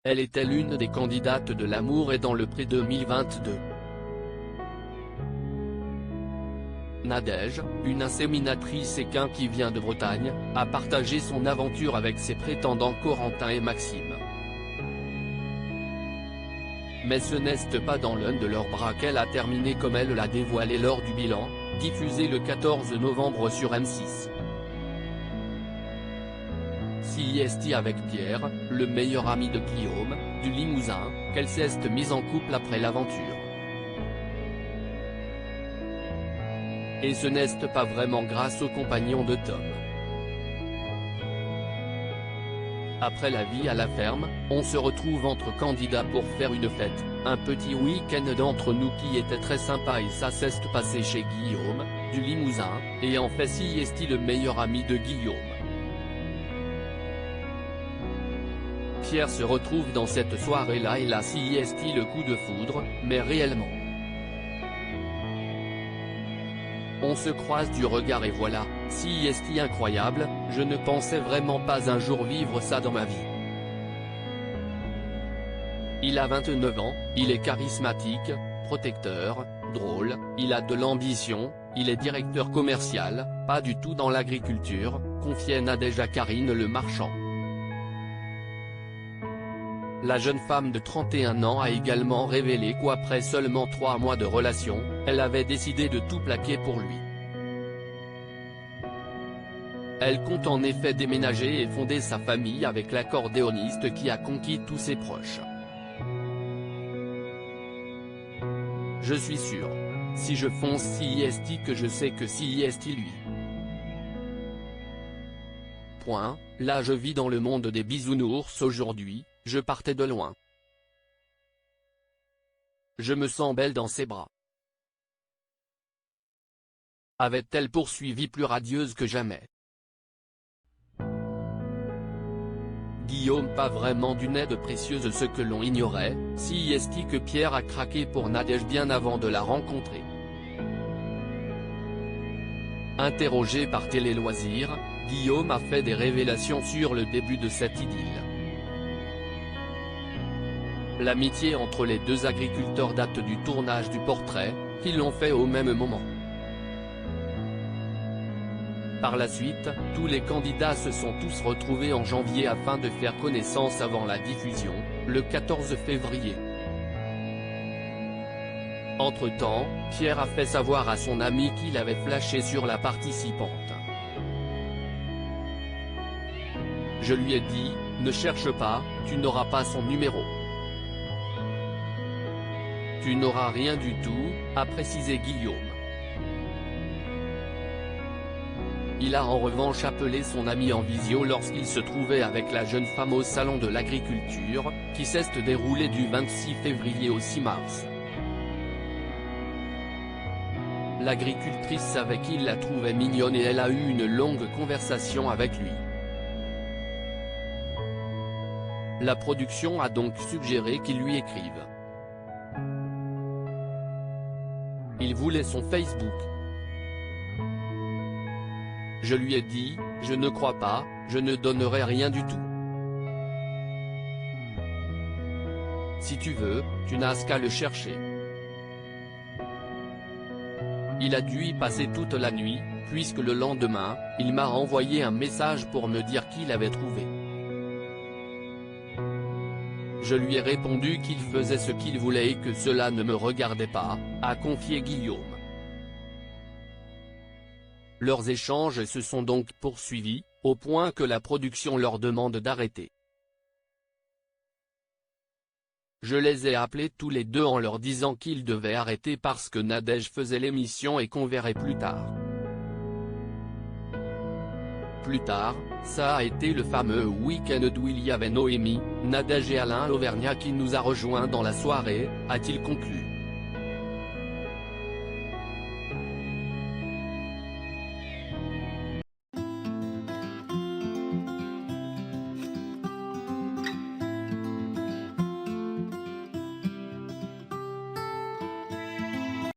Elle était l'une des candidates de L'amour est dans le pré 2022. Nadège, une inséminatrice équin qui vient de Bretagne, a partagé son aventure avec ses prétendants Corentin et Maxime. Mais ce n'est pas dans l'un de leurs bras qu'elle a terminé comme elle l'a dévoilé lors du bilan, diffusé le 14 novembre sur M6. CIST avec Pierre, le meilleur ami de Guillaume, du Limousin, qu'elle s'est mise en couple après l'aventure. Et ce n'est pas vraiment grâce au compagnon de Tom. Après la vie à la ferme, on se retrouve entre candidats pour faire une fête, un petit week-end d'entre nous qui était très sympa et ça s'est passé chez Guillaume, du Limousin, et en fait CIST le meilleur ami de Guillaume. Pierre se retrouve dans cette soirée-là et là CIST le coup de foudre, mais réellement. On se croise du regard et voilà, CIST incroyable, je ne pensais vraiment pas un jour vivre ça dans ma vie. Il a 29 ans, il est charismatique, protecteur, drôle, il a de l'ambition, il est directeur commercial, pas du tout dans l'agriculture, confiait Nadège à Karine Le Marchand. La jeune femme de 31 ans a également révélé qu'après seulement 3 mois de relation, elle avait décidé de tout plaquer pour lui. Elle compte en effet déménager et fonder sa famille avec l'accordéoniste qui a conquis tous ses proches. Je suis sûr. Si je fonce CIST que je sais que CIST lui. Point, là je vis dans le monde des bisounours aujourd'hui, je partais de loin. Je me sens belle dans ses bras. Avait-elle poursuivi plus radieuse que jamais. Guillaume pas vraiment d'une aide précieuse ce que l'on ignorait, CIST que Pierre a craqué pour Nadège bien avant de la rencontrer. Interrogé par Télé Loisirs, Guillaume a fait des révélations sur le début de cette idylle. L'amitié entre les deux agriculteurs date du tournage du portrait, qu'ils l'ont fait au même moment. Par la suite, tous les candidats se sont tous retrouvés en janvier afin de faire connaissance avant la diffusion, le 14 février. Entre-temps, Pierre a fait savoir à son ami qu'il avait flashé sur la participante. Je lui ai dit, ne cherche pas, tu n'auras pas son numéro. Tu n'auras rien du tout, a précisé Guillaume. Il a en revanche appelé son ami en visio lorsqu'il se trouvait avec la jeune femme au salon de l'agriculture, qui s'est déroulé du 26 février au 6 mars. L'agricultrice savait qu'il la trouvait mignonne et elle a eu une longue conversation avec lui. La production a donc suggéré qu'il lui écrive. Il voulait son Facebook. Je lui ai dit, je ne crois pas, je ne donnerai rien du tout. Si tu veux, tu n'as qu'à le chercher. Il a dû y passer toute la nuit, puisque le lendemain, il m'a envoyé un message pour me dire qu'il avait trouvé. Je lui ai répondu qu'il faisait ce qu'il voulait et que cela ne me regardait pas, a confié Guillaume. Leurs échanges se sont donc poursuivis, au point que la production leur demande d'arrêter. Je les ai appelés tous les deux en leur disant qu'ils devaient arrêter parce que Nadège faisait l'émission et qu'on verrait plus tard. Plus tard, ça a été le fameux week-end où il y avait Noémie, Nadège et Alain Auvergnat qui nous a rejoints dans la soirée, a-t-il conclu.